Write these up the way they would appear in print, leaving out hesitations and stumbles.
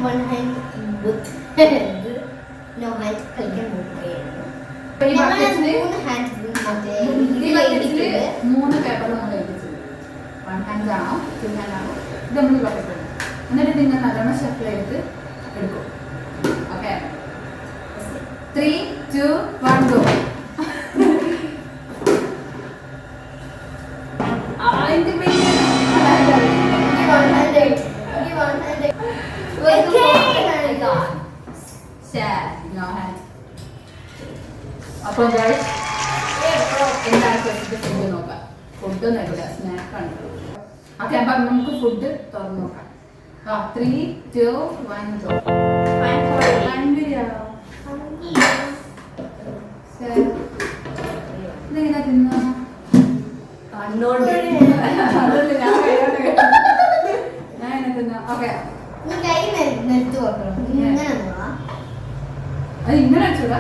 One hand no hand കളിക്കാൻ നോക്കുകയായിരുന്നു. മൂന്ന് പേപ്പർ നമ്മൾ എഴുതിച്ചത്. വൺ ഹാൻഡ് ആണോ ടു ഹാൻഡ് ആണോ ഇത് നമ്മൾ ബക്കറ്റ്. എന്നിട്ട് നിങ്ങൾ നല്ലോണം ഷഫിൾ ചെയ്ത് എടുക്കും. Okay 3, 2, 1 go. അപ്പോൾ എന്താണ് ഫുഡ് നോക്കാം. ഫുഡ് ഒന്നുമില്ല, സ്നാക്കാണ്. ഓക്കെ, അപ്പം നമുക്ക് ഫുഡ് തുറന്നു നോക്കാം. 3, 2, 1 ഗോ. ഇതെങ്ങനെ തിന്നോ? ഞാൻ എന്നെ തിന്നോ? ഓക്കെ, അത് ഇങ്ങനെ വെച്ചൂടാ.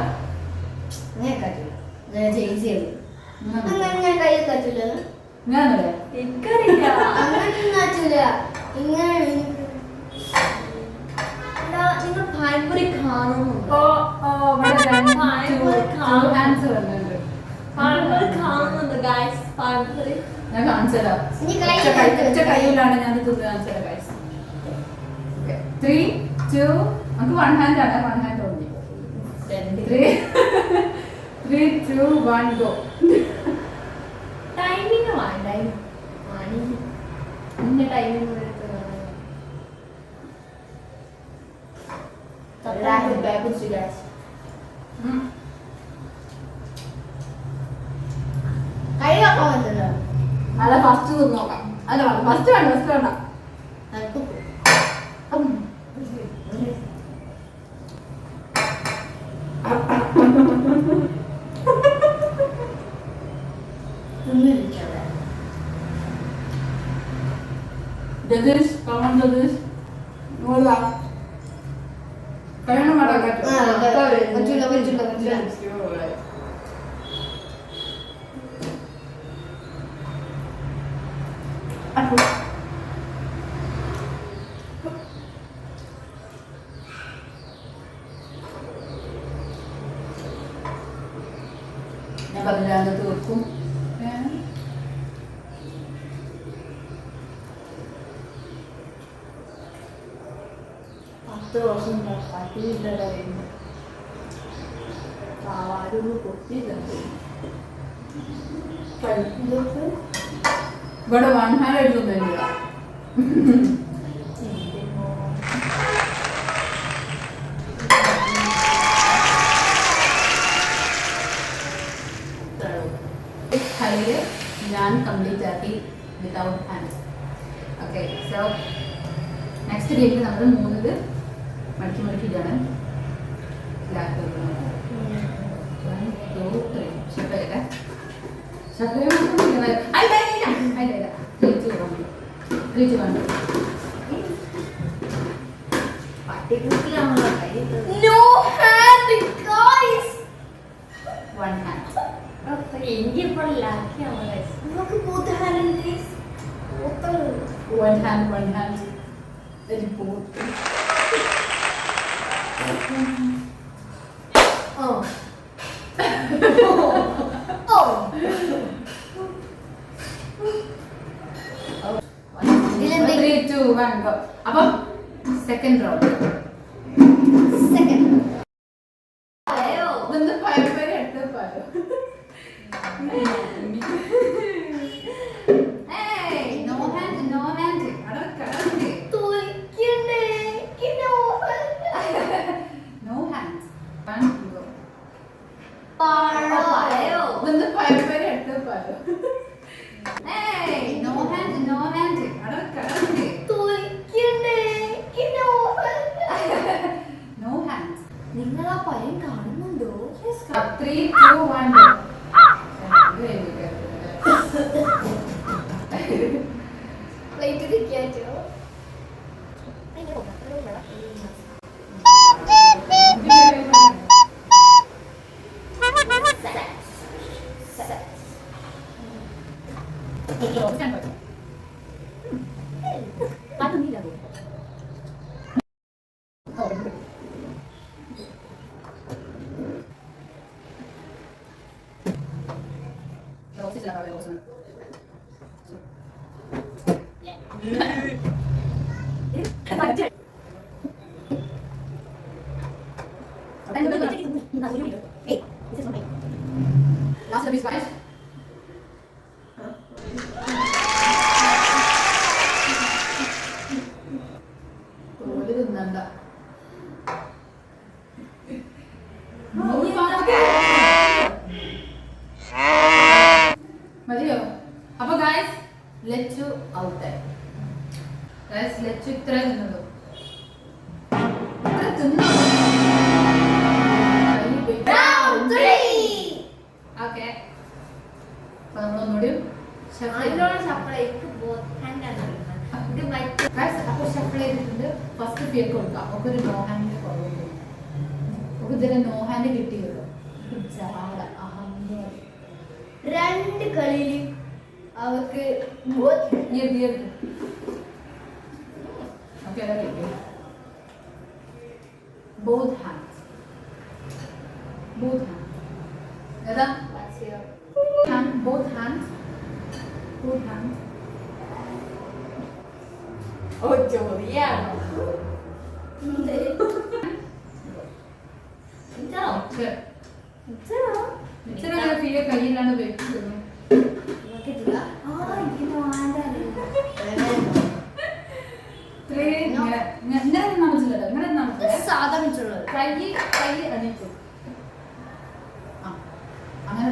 നിങ്ങൾ പാൽപുരി കാണുന്നുണ്ടോ? കാണുന്നുണ്ട് ഗൈസ്. പാൽപുരി ഞാൻ കാണിച്ചതരാം. കയ്യിലാണ് ഞാൻ തുറന്ന് കാണിച്ചത് ഗൈസ്. 3, 2 നമുക്ക് വൺ ഹാൻഡ് ആണ്. One hand only. 3, 2, 1 go. Timing വേണ്ട. ഇന്ന ടൈമിംഗ് അല്ല ഫസ്റ്റ് നോക്കാം. അല്ല ഫസ്റ്റ് വേണ്ട. Judges, come on judges. Hola. Kaya naman agad. Pagtula. Ako. Napagdala na tuwag ko. Ayan. After also na party na rin. Tawaro mo po. But one hand I do very well. ഞാൻ complete ആക്കി without hand. Okay, so next ഗെയിമിൽ നമ്മൾ 3 മടക്കിയിട്ടാണ് lakh. 1, 2, 3 ഷഫലൊക്കെ one hand. Very poor. Oh. 3, 2, 1 go. അപ്പം second round. ഇതൊന്ന് പരമ്പര എടുത്ത് പായോ. No hand. No hands. 1 go. ഇതൊന്ന് പരമ്പര എടുത്ത് പായോ. No hand. No hands. നിങ്ങൾ ആ പയ്യൻ കാണുന്നുണ്ടോ? 3, 2, 1 go. പ്ലേറ്റ് തിരിക്കാറ്റോ? സൂക്ഷിച്ചില്ല കുറച്ച് Last piece, guys. ഒരു തിന്നണ്ട. മതിയോ? അപ്പൊ guys let you out. Guys let you ഇത്ര തിന്നുള്ളൂ. ഇത്ര തിന്നു. ഓക്കെ. അപ്പൊ നമ്മളൊന്നുകൂടി അപ്പൊ ഷഫിൾ ചെയ്തിട്ടുണ്ട്. ഫസ്റ്റ് ഫിയർക്ക് കൊടുക്കാം. നമുക്ക് ഒരു നോ ഹാൻഡിൽ കുറവുണ്ട്. നമുക്ക് ഇതുവരെ നോ ഹാൻഡ് കിട്ടിയുള്ളൂ. രണ്ട് കളിയിൽ അവർക്ക് both hands. Both hands. ഏതാ? Both hands. Both hands. Oh, ജോലിയാണ്. ഫിയ കയ്യിലാണ് വെക്കുന്നത്. സാധാ മിച്ചുള്ളത് കൈ അണിക്കും. അങ്ങനെ.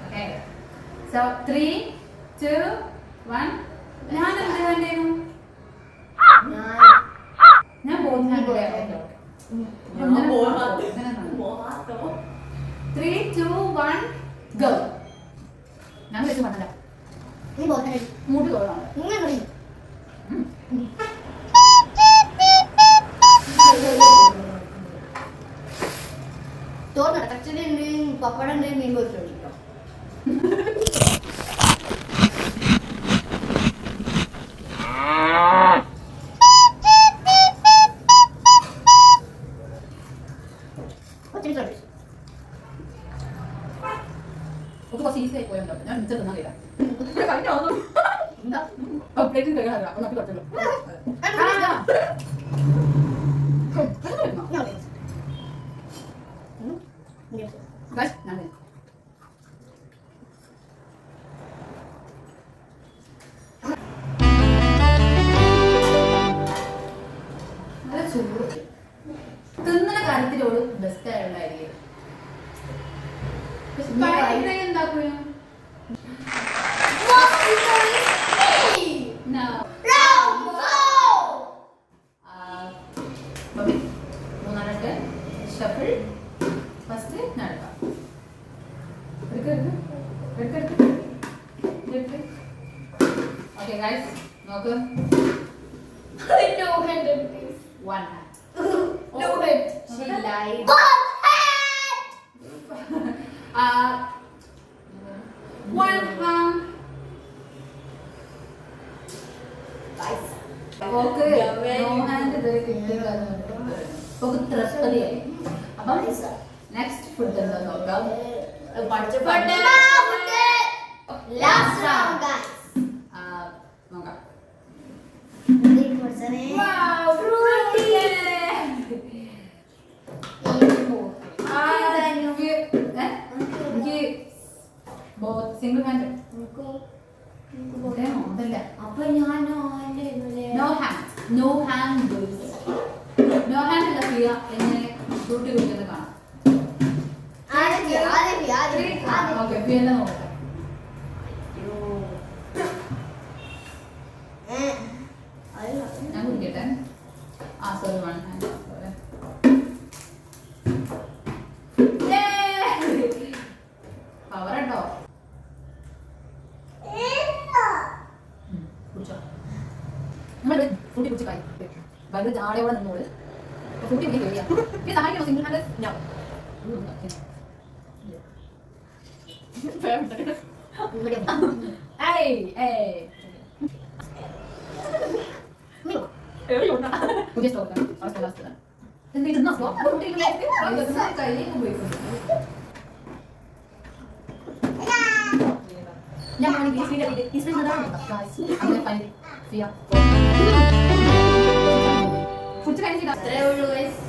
ഓക്കെ. സോ 3, 2, 1. ഞാൻ എന്ത് വേണ്ടേനു? ഞാൻ ബോത്ത് ഹാൻഡ് 3, 2, 1 ഗോ. ഞാൻ വെച്ച് പറ്റില്ല. നീ ബോത്ത് ഹാൻഡ് മൂട്ട് തോന്നാണ്. ഇങ്ങനെ കളി തോന്നണം. ആക്ച്വലി ഉണ്ട് പപ്പടം ഉണ്ട് മീൻ പൊരിച്ചോണ്ടിരിക്കാം. കുറച്ച് ഈസി ആയി പോയുണ്ടോ? ഞാൻ മിച്ചം തിന്നാൻ കഴിയില്ല. പ്ലേറ്റിൽ കഴിയാറില്ല. ഒന്ന് അപ്പി കുറച്ചല്ലോ. ഞാൻ ചൂട് തിന്നുന്ന കാര്യത്തിലോട് ബെസ്റ്റ് ആയുള്ളായിരിക്കും. എന്താക്കും? മൂന്നാമത്തെ ഷഫിൾ. ഫസ്റ്റ് നടക്കാം. ഓക്കെ ഗൈസ് നോക്ക്. No hand, please. One hand. No hand. She lied. Both hand. One hand. Guys. Okay no hand ഇതുവരെ കിട്ടിയില്ല. ഓക്കെ തൃപ്തിയായി. അപ്പം നെക്സ്റ്റ് ഫുഡ് എന്താ നോക്കാം. Last round, guys. നോക്കാം. Wow, fruity. എനിക്ക് സിംഗിൾ ഹാൻഡ് അതല്ല. അപ്പൊ ഞാൻ no hand. No hand. No hand ഉള്ള ഫിയ എങ്ങനെ ഫ്രൂട്ടി കുടിക്കുന്നത് കാണാം. ഓക്കെ ഫിയ എന്താ നോക്കാം. ഞാൻ കുടിക്കട്ടെ. Sorry one hand. പവർ ഉണ്ടോ? കുടിച്ചോ. നമ്മൾ ഫ്രൂട്ടി കുടിച്ച് കഴി ഭയങ്കര ആളെയോടെ നിന്നോള്. ഫ്രൂട്ടി എനിക്ക് കഴിയാം. പിന്നെ സഹായിക്കണോ സിംഗിൾ ഹാൻഡ്? ഞാൻ പുതിയ സ്റ്റോക്കാണ്. അവസ്ഥ ലാസ്റ്റ് എന്ത് ഇടുന്ന സ്റ്റോക്ക് ഫ്രൂട്ടി കൈ ഉപയോഗിക്കുന്നു. ഞാൻ ഇൻസ്പിറേഷൻ അതാണ് അങ്ങനെ ഫൈനൽ ഫിയ ഫുഡ് കഴിച്ചില്ല അത്രേ ഉള്ളൂ ഗൈസ്.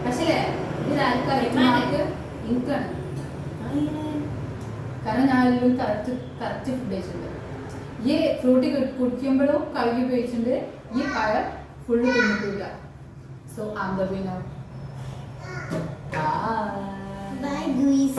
പക്ഷേ ഇത് ആൾക്കാർക്ക് എനിക്കാണ് കാരണം ഞാൻ എല്ലാം കറക്റ്റ് ഫുഡ് കഴിച്ചിട്ടുണ്ട് ഈ ഫ്രൂട്ടി കുടിക്കുമ്പോഴും കഴുകി ഉപയോഗിച്ചിട്ടുണ്ട് ഈ പഴം ഫുള്ള് തിന്നിട്ടില്ല so am the winner Bye guys.